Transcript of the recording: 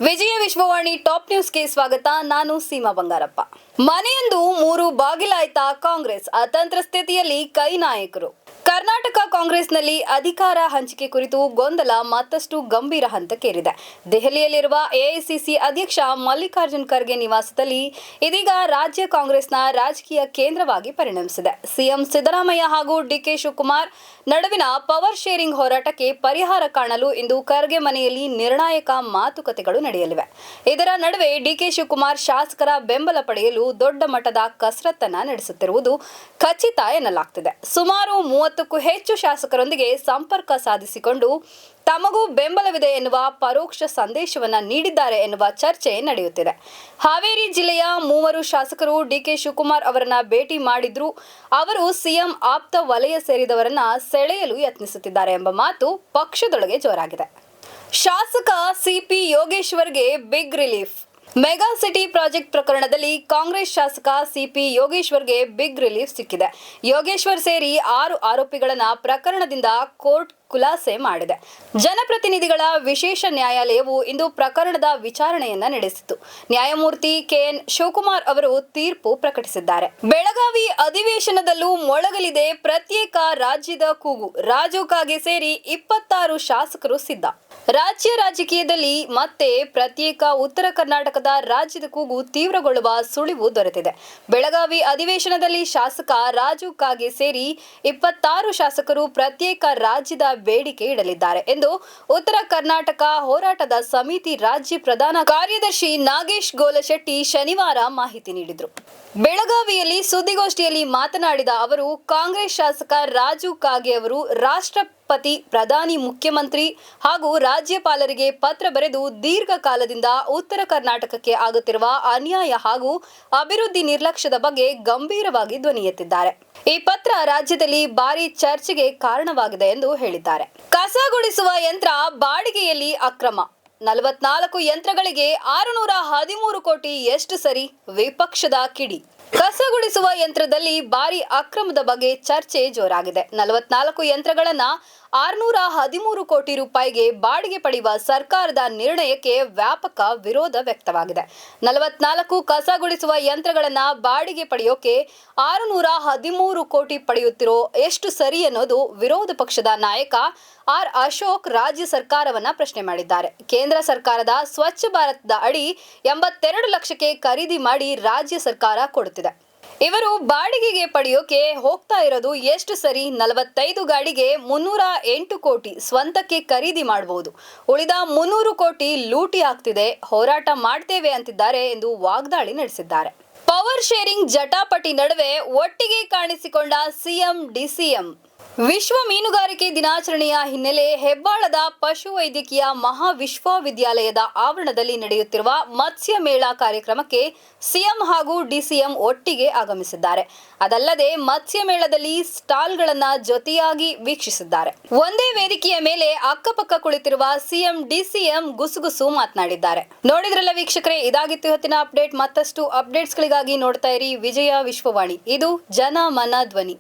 ವಿಜಯ Vishwavani top ನ್ಯೂಸ್ಗೆ ಸ್ವಾಗತ. ನಾನು ಸೀಮಾ ಬಂಗಾರಪ್ಪ. ಮನೆಯೊಂದು 3 ಬಾಗಿಲಾಯ್ತ ಕಾಂಗ್ರೆಸ್ ಅತಂತ್ರ ಸ್ಥಿತಿಯಲ್ಲಿ ಕೈ ನಾಯಕರು. ಕರ್ನಾಟಕ ಕಾಂಗ್ರೆಸ್ನಲ್ಲಿ ಅಧಿಕಾರ ಹಂಚಿಕೆ ಕುರಿತು ಗೊಂದಲ ಮತ್ತಷ್ಟು ಗಂಭೀರ ಹಂತಕ್ಕೇರಿದೆ. ದೆಹಲಿಯಲ್ಲಿರುವ ಎಐಸಿಸಿ ಅಧ್ಯಕ್ಷ ಮಲ್ಲಿಕಾರ್ಜುನ್ ಖರ್ಗೆ ನಿವಾಸದಲ್ಲಿ ಇದೀಗ ರಾಜ್ಯ ಕಾಂಗ್ರೆಸ್ನ ರಾಜಕೀಯ ಕೇಂದ್ರವಾಗಿ ಪರಿಣಮಿಸಿದೆ. ಸಿಎಂ ಸಿದ್ದರಾಮಯ್ಯ ಹಾಗೂ ಡಿಕೆ ಶಿವಕುಮಾರ್ ನಡುವಿನ ಪವರ್ ಶೇರಿಂಗ್ ಹೋರಾಟಕ್ಕೆ ಪರಿಹಾರ ಕಾಣಲು ಇಂದು ಖರ್ಗೆ ಮನೆಯಲ್ಲಿ ನಿರ್ಣಾಯಕ ಮಾತುಕತೆಗಳು ನಡೆಯಲಿವೆ. ಇದರ ನಡುವೆ ಡಿಕೆ ಶಿವಕುಮಾರ್ ಶಾಸಕರ ಬೆಂಬಲ ಪಡೆಯಲು ದೊಡ್ಡ ಮಟ್ಟದ ಕಸರತ್ತನ್ನ ನಡೆಸುತ್ತಿರುವುದು ಖಚಿತ ಎನ್ನಲಾಗ್ತಿದೆ. ಸುಮಾರು 30ಕ್ಕೂ ಹೆಚ್ಚು ಶಾಸಕರೊಂದಿಗೆ ಸಂಪರ್ಕ ಸಾಧಿಸಿಕೊಂಡು ತಮಗೂ ಬೆಂಬಲವಿದೆ ಎನ್ನುವ ಪರೋಕ್ಷ ಸಂದೇಶವನ್ನ ನೀಡಿದ್ದಾರೆ ಎನ್ನುವ ಚರ್ಚೆ ನಡೆಯುತ್ತಿದೆ. ಹಾವೇರಿ ಜಿಲ್ಲೆಯ 3 ಶಾಸಕರು ಡಿಕೆ ಶಿವಕುಮಾರ್ ಅವರನ್ನ ಭೇಟಿ ಮಾಡಿದ್ರು. ಅವರು ಸಿಎಂ ಆಪ್ತ ವಲಯ ಸೇರಿದವರನ್ನ ಸೆಳೆಯಲು ಯತ್ನಿಸುತ್ತಿದ್ದಾರೆ ಎಂಬ ಮಾತು ಪಕ್ಷದೊಳಗೆ ಜೋರಾಗಿದೆ. ಶಾಸಕ ಸಿಪಿ ಯೋಗೇಶ್ವರ್ಗೆ big relief. Mega city project ಪ್ರಕರಣದಲ್ಲಿ ಕಾಂಗ್ರೆಸ್ ಶಾಸಕ ಸಿಪಿ ಯೋಗೇಶ್ವರ್ಗೆ ಬಿಗ್ ರಿಲೀಫ್ ಸಿಕ್ಕಿದೆ. ಯೋಗೇಶ್ವರ್ ಸೇರಿ 6 ಆರೋಪಿಗಳನ್ನ ಪ್ರಕರಣದಿಂದ ಕೋರ್ಟ್ ಖುಲಾಸೆ ಮಾಡಿದೆ. ಜನಪ್ರತಿನಿಧಿಗಳ ವಿಶೇಷ ನ್ಯಾಯಾಲಯವು ಇಂದು ಪ್ರಕರಣದ ವಿಚಾರಣೆಯನ್ನ ನಡೆಸಿತು. ನ್ಯಾಯಮೂರ್ತಿ ಕೆಎನ್ ಶಿವಕುಮಾರ್ ಅವರು ತೀರ್ಪು ಪ್ರಕಟಿಸಿದ್ದಾರೆ. ಬೆಳಗಾವಿ ಅಧಿವೇಶನದಲ್ಲೂ ಮೊಳಗಲಿದೆ ಪ್ರತ್ಯೇಕ ರಾಜ್ಯದ ಕೂಗು. ರಾಜೂಕಾಗೆ ಸೇರಿ 26 ಶಾಸಕರು ಸಿದ್ಧ. ರಾಜ್ಯ ರಾಜಕೀಯದಲ್ಲಿ ಮತ್ತೆ ಪ್ರತ್ಯೇಕ ಉತ್ತರ ಕರ್ನಾಟಕದ ರಾಜ್ಯದ ಕೂಗು ತೀವ್ರಗೊಳ್ಳುವ ಸುಳಿವು ದೊರೆತಿದೆ. ಬೆಳಗಾವಿ ಅಧಿವೇಶನದಲ್ಲಿ ಶಾಸಕ ರಾಜು ಕಾಗೆ ಸೇರಿ 26 ಶಾಸಕರು ಪ್ರತ್ಯೇಕ ರಾಜ್ಯದ ಬೇಡಿಕೆ ಇಡಲಿದ್ದಾರೆ ಎಂದು ಉತ್ತರ ಕರ್ನಾಟಕ ಹೋರಾಟದ ಸಮಿತಿ ರಾಜ್ಯ ಪ್ರಧಾನ ಕಾರ್ಯದರ್ಶಿ ನಾಗೇಶ್ ಗೋಲಶೆಟ್ಟಿ ಶನಿವಾರ ಮಾಹಿತಿ ನೀಡಿದರು. ಬೆಳಗಾವಿಯಲ್ಲಿ ಸುದ್ದಿಗೋಷ್ಠಿಯಲ್ಲಿ ಮಾತನಾಡಿದ ಅವರು, ಕಾಂಗ್ರೆಸ್ ಶಾಸಕ ರಾಜು ಕಾಗೆ ಅವರು ರಾಷ್ಟ್ರಪತಿ, ಪ್ರಧಾನಿ, ಮುಖ್ಯಮಂತ್ರಿ ಹಾಗೂ ರಾಜ್ಯಪಾಲರಿಗೆ ಪತ್ರ ಬರೆದು ದೀರ್ಘಕಾಲದಿಂದ ಉತ್ತರ ಕರ್ನಾಟಕಕ್ಕೆ ಆಗುತ್ತಿರುವ ಅನ್ಯಾಯ ಹಾಗೂ ಅಭಿವೃದ್ಧಿ ನಿರ್ಲಕ್ಷ್ಯದ ಬಗ್ಗೆ ಗಂಭೀರವಾಗಿ ಧ್ವನಿ ಎತ್ತಿದ್ದಾರೆ. ಈ ಪತ್ರ ರಾಜ್ಯದಲ್ಲಿ ಭಾರಿ ಚರ್ಚೆಗೆ ಕಾರಣವಾಗಿದೆ ಎಂದು ಹೇಳಿದ್ದಾರೆ. ಕಸ ಗುಡಿಸುವ ಯಂತ್ರ ಬಾಡಿಗೆಯಲ್ಲಿ ಅಕ್ರಮ. 44 ಯಂತ್ರಗಳಿಗೆ 613 ಕೋಟಿ ಎಷ್ಟು ಸರಿ? ವಿಪಕ್ಷದ ಕಿಡಿ. ಕಸ ಗುಡಿಸುವ ಯಂತ್ರದಲ್ಲಿ ಭಾರಿ ಅಕ್ರಮದ ಬಗ್ಗೆ ಚರ್ಚೆ ಜೋರಾಗಿದೆ. 44 ಯಂತ್ರಗಳನ್ನ 613 ಕೋಟಿ ರೂಪಾಯಿಗೆ ಬಾಡಿಗೆ ಪಡೆಯುವ ಸರ್ಕಾರದ ನಿರ್ಣಯಕ್ಕೆ ವ್ಯಾಪಕ ವಿರೋಧ ವ್ಯಕ್ತವಾಗಿದೆ. 44 ಕಸ ಗುಡಿಸುವ ಯಂತ್ರಗಳನ್ನ ಬಾಡಿಗೆ ಪಡೆಯೋಕೆ 613 ಕೋಟಿ ಪಡೆಯುತ್ತಿರೋ ಎಷ್ಟು ಸರಿ ಅನ್ನೋದು ವಿರೋಧ ಪಕ್ಷದ ನಾಯಕ ಆರ್ ಅಶೋಕ್ ರಾಜ್ಯ ಸರ್ಕಾರವನ್ನ ಪ್ರಶ್ನೆ ಮಾಡಿದ್ದಾರೆ. ಕೇಂದ್ರ ಸರ್ಕಾರದ ಸ್ವಚ್ಛ ಭಾರತದ ಅಡಿ 82 ಲಕ್ಷಕ್ಕೆ ಖರೀದಿ ಮಾಡಿ ರಾಜ್ಯ ಸರ್ಕಾರ ಕೊಡುತ್ತಿದೆ. ಇವರು ಬಾಡಿಗೆಗೆ ಪಡೆಯೋಕೆ ಹೋಗ್ತಾ ಇರೋದು ಎಷ್ಟು ಸರಿ? 45 ಗಾಡಿಗೆ 308 ಕೋಟಿ ಸ್ವಂತಕ್ಕೆ ಖರೀದಿ ಮಾಡಬಹುದು. ಉಳಿದ 300 ಕೋಟಿ ಲೂಟಿ ಆಗ್ತಿದೆ. ಹೋರಾಟ ಮಾಡ್ತೇವೆ ಅಂತಿದ್ದಾರೆ ಎಂದು ವಾಗ್ದಾಳಿ ನಡೆಸಿದ್ದಾರೆ. ಪವರ್ ಶೇರಿಂಗ್ ಜಟಾಪಟಿ ನಡುವೆ ಒಟ್ಟಿಗೆ ಕಾಣಿಸಿಕೊಂಡ ಸಿಎಂ ಡಿಸಿಎಂ. ವಿಶ್ವ ಮೀನುಗಾರಿಕೆ ದಿನಾಚರಣೆಯ ಹಿನ್ನೆಲೆ ಹೆಬ್ಬಾಳದ ಪಶುವೈದ್ಯಕೀಯ ಮಹಾವಿಶ್ವವಿದ್ಯಾಲಯದ ಆವರಣದಲ್ಲಿ ನಡೆಯುತ್ತಿರುವ ಮತ್ಸ್ಯ ಮೇಳ ಕಾರ್ಯಕ್ರಮಕ್ಕೆ ಸಿಎಂ ಹಾಗೂ ಡಿಸಿಎಂ ಒಟ್ಟಿಗೆ ಆಗಮಿಸಿದ್ದಾರೆ. ಅದಲ್ಲದೆ ಮತ್ಸ್ಯ ಮೇಳದಲ್ಲಿ ಸ್ಟಾಲ್ಗಳನ್ನ ಜೊತೆಯಾಗಿ ವೀಕ್ಷಿಸಿದ್ದಾರೆ. ಒಂದೇ ವೇದಿಕೆಯ ಮೇಲೆ ಅಕ್ಕಪಕ್ಕ ಕುಳಿತಿರುವ ಸಿಎಂ ಡಿಸಿಎಂ ಗುಸುಗುಸು ಮಾತನಾಡಿದ್ದಾರೆ. ನೋಡಿದ್ರಲ್ಲ ವೀಕ್ಷಕರೇ, ಇದಾಗಿತ್ತು ಇವತ್ತಿನ ಅಪ್ಡೇಟ್. ಮತ್ತಷ್ಟು ಅಪ್ಡೇಟ್ಸ್ಗಳಿಗಾಗಿ ನೋಡ್ತಾ ಇರಿ ವಿಜಯ ವಿಶ್ವವಾಣಿ. ಇದು ಜನ ಮನ ಧ್ವನಿ.